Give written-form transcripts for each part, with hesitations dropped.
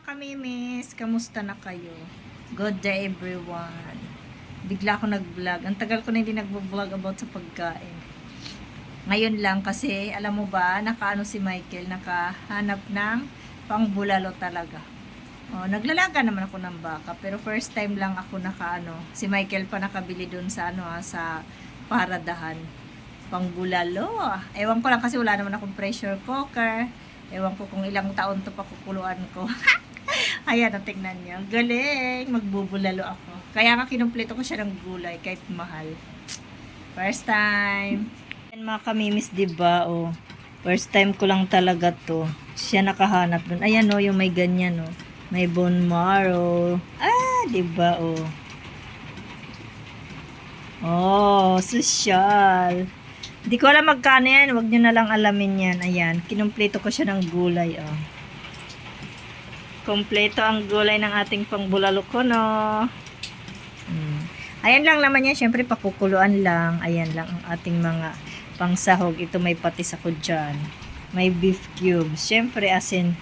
Kamimis, kamusta na kayo? Good day everyone. Bigla ako nag-vlog. Ang tagal ko na hindi nag-vlog about sa pagkain. Ngayon lang kasi, alam mo ba, nakaano si Michael, nakahanap ng pangbulalo talaga. Oh, naglalaga naman ako ng baka, pero first time lang ako nakaano. Si Michael pa nakabili doon sa sa paradahan. Pangbulalo. Ewan ko lang kasi wala naman akong pressure cooker. Ewan ko kung ilang taon to pakukuluan ko. Ayan, tingnan niyo. Galing! Magbubulalo ako. Kaya nga kinumpleto ko siya ng gulay kahit mahal. First time. Yan mga kamimis, diba? Oh. First time ko lang talaga to. Siya nakahanap dun. Ayan oh, yung may ganyan oh. May bone marrow. Ah, diba oh. Oh, social. Hindi ko alam magkano yan. Huwag nyo na lang alamin yan. Ayan, kinumpleto ko siya ng gulay oh. Kompleto ang gulay ng ating pangbulalo ko, no? Ayan lang naman yan. Siyempre, pakukuluan lang. Ayan lang ang ating mga pangsahog. Ito may patis ako dyan. May beef cubes. Siyempre, asin.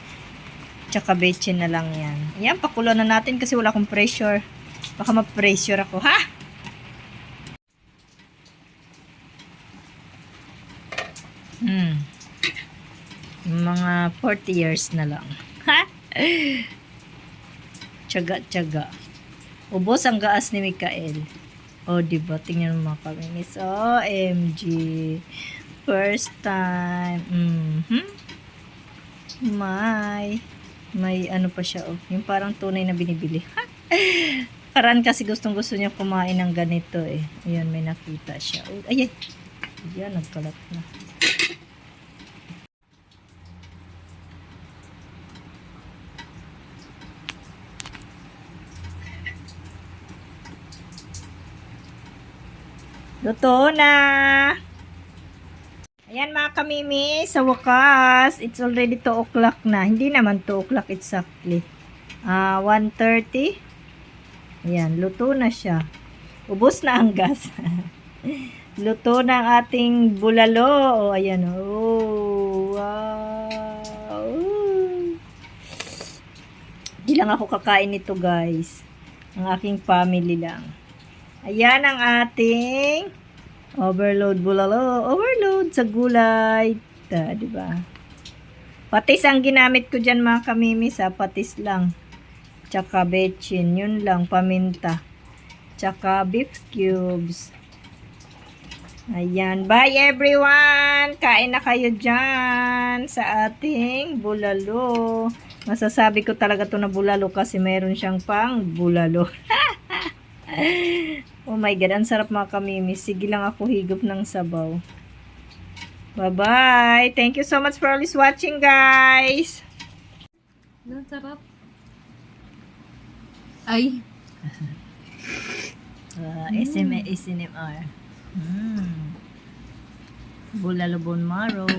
Tsaka bechin na lang yan. Ayan, pakuluan na natin kasi wala akong pressure. Baka ma-pressure ako, ha? Mga 40 years na lang. Ha? Tiyaga-tiyaga. Ubos ang gaas ni Mikael. O, diba? Tingnan mo mga kaminis. OMG. First time. May ano pa siya, oh. Yung parang tunay na binibili. Karan kasi gustong-gusto niya kumain ng ganito, eh. Ayan, may nakita siya. Oh, ayan. Ayan, nagkalat na. Luto na. Ayan mga kamimi, sa wakas, it's already 2 o'clock na. Hindi naman 2 o'clock exactly. 1:30. Ayan, luto na siya. Ubos na ang gas. Luto na ang ating bulalo. O, ayan. Oh, wow. Hindi lang ako kakain nito, guys. Ang aking family lang. Ayan ang ating overload bulalo. Overload sa gulay. Diba? Patis ang ginamit ko dyan mga kamimis. Patis lang. Tsaka bechin. Yun lang. Paminta. Tsaka beef cubes. Ayan. Bye everyone! Kain na kayo dyan sa ating bulalo. Masasabi ko talaga to na bulalo kasi meron siyang pang bulalo. Oh my God, ang sarap mga kamimis. Sige lang ako higop ng sabaw. Bye-bye. Thank you so much for always watching, guys. Ang sarap. Ay. SMR. Bulalo bone marrow.